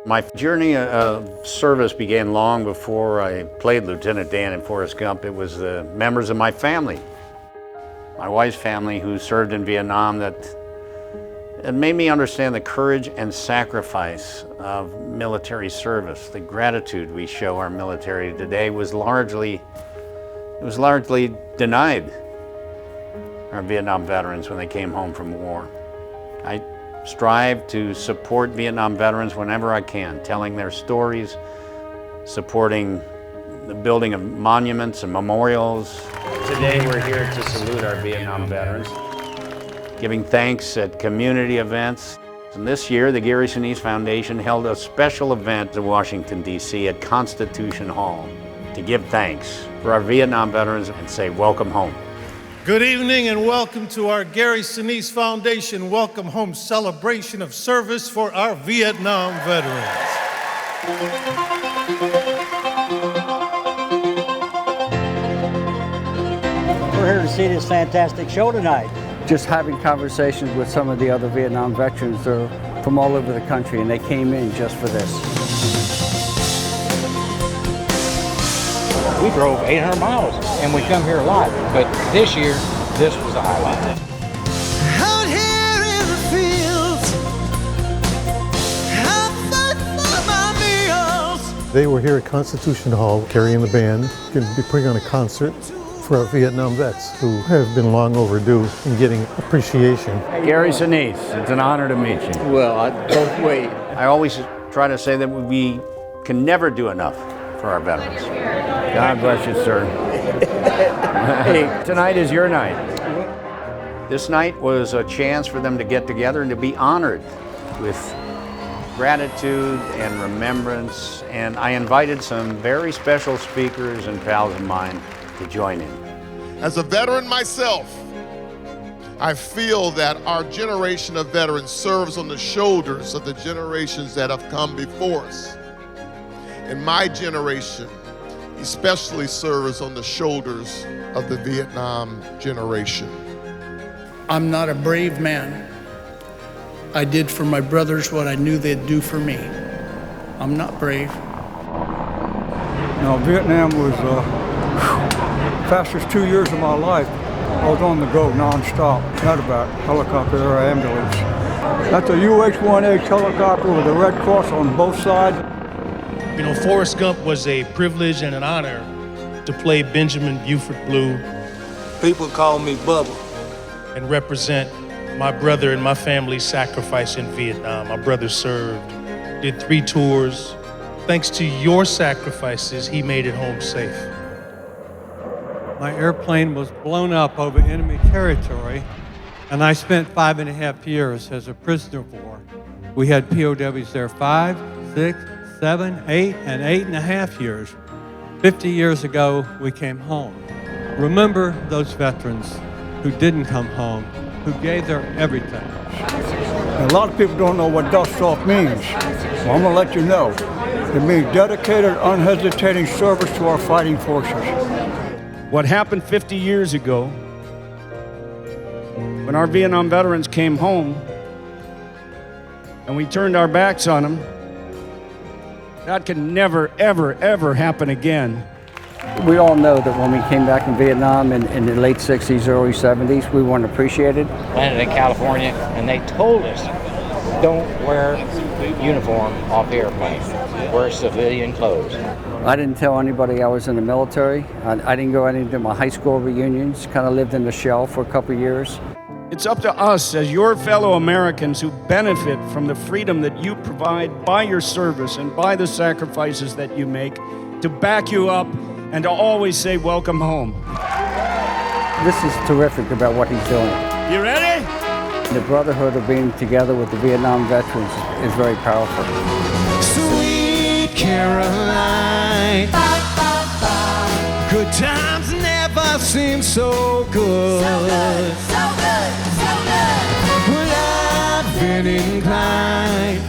My journey of service began long before I played Lieutenant Dan in Forrest Gump. It was the members of my family, my wife's family, who served in Vietnam, that it made me understand the courage and sacrifice of military service. The gratitude we show our military today was largely denied our Vietnam veterans when they came home from war. I strive to support Vietnam veterans whenever I can, telling their stories, supporting the building of monuments and memorials. Today we're here to salute our Vietnam veterans, giving thanks at community events. And this year, the Gary Sinise Foundation held a special event in Washington, D.C. at Constitution Hall to give thanks for our Vietnam veterans and say, welcome home. Good evening and welcome to our Gary Sinise Foundation Welcome Home celebration of service for our Vietnam veterans. We're here to see this fantastic show tonight. Just having conversations with some of the other Vietnam veterans. They're from all over the country and they came in just for this. We drove 800 miles and we come here a lot, but this year, this was the highlight. Out here in the fields, I fight for my meals. They were here at Constitution Hall carrying the band, going to be putting on a concert for our Vietnam vets who have been long overdue in getting appreciation. Gary Sinise, it's an honor to meet you. Well, I don't wait. I always try to say that we can never do enough for our veterans. God bless you, sir. Hey, tonight is your night. This night was a chance for them to get together and to be honored with gratitude and remembrance. And I invited some very special speakers and pals of mine to join in. As a veteran myself, I feel that our generation of veterans serves on the shoulders of the generations that have come before us. And my generation especially serves on the shoulders of the Vietnam generation. I'm not a brave man. I did for my brothers what I knew they'd do for me. I'm not brave. Now, Vietnam was the fastest 2 years of my life. I was on the go nonstop, medevac, helicopter, or ambulance. That's a UH-1H helicopter with a Red Cross on both sides. You know, Forrest Gump was a privilege and an honor to play Benjamin Buford Blue. People call me Bubba. And represent my brother and my family's sacrifice in Vietnam. My brother served, did 3 tours. Thanks to your sacrifices, he made it home safe. My airplane was blown up over enemy territory, and I spent 5.5 years as a prisoner of war. We had POWs there 5, 6, 7, 8, and 8.5 years. 50 years ago, we came home. Remember those veterans who didn't come home, who gave their everything. A lot of people don't know what dust off means. Well, I'm gonna let you know. It means dedicated, unhesitating service to our fighting forces. What happened 50 years ago, when our Vietnam veterans came home and we turned our backs on them, that can never, ever, ever happen again. We all know that when we came back from Vietnam in the late 60s, early 70s, we weren't appreciated. Landed in California and they told us, don't wear uniform off the airplane, wear civilian clothes. I didn't tell anybody I was in the military. I didn't go any to my high school reunions, kind of lived in the shell for a couple of years. It's up to us as your fellow Americans who benefit from the freedom that you provide by your service and by the sacrifices that you make to back you up and to always say, welcome home. This is terrific about what he's doing. You ready? The brotherhood of being together with the Vietnam veterans is very powerful. Sweet Caroline, good times never seem so good. So good, so good, so good. Well, I've been inclined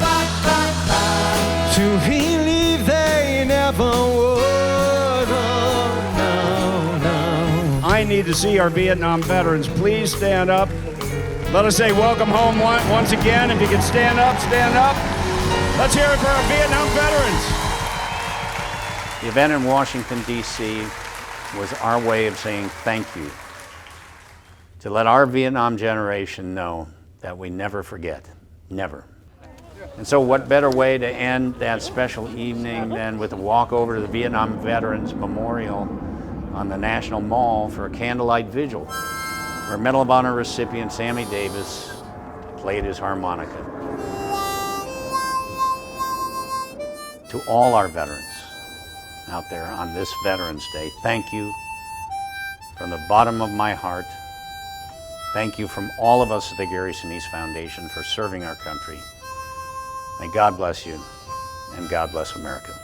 to believe they never would. Oh, no, no. I need to see our Vietnam veterans. Please stand up. Let us say welcome home once again. If you can stand up, stand up. Let's hear it for our Vietnam veterans. The event in Washington, D.C. was our way of saying thank you, to let our Vietnam generation know that we never forget, never. And so what better way to end that special evening than with a walk over to the Vietnam Veterans Memorial on the National Mall for a candlelight vigil, where Medal of Honor recipient Sammy Davis played his harmonica. To all our veterans out there on this Veterans Day, thank you from the bottom of my heart. Thank you from all of us at the Gary Sinise Foundation for serving our country. May God bless you, and God bless America.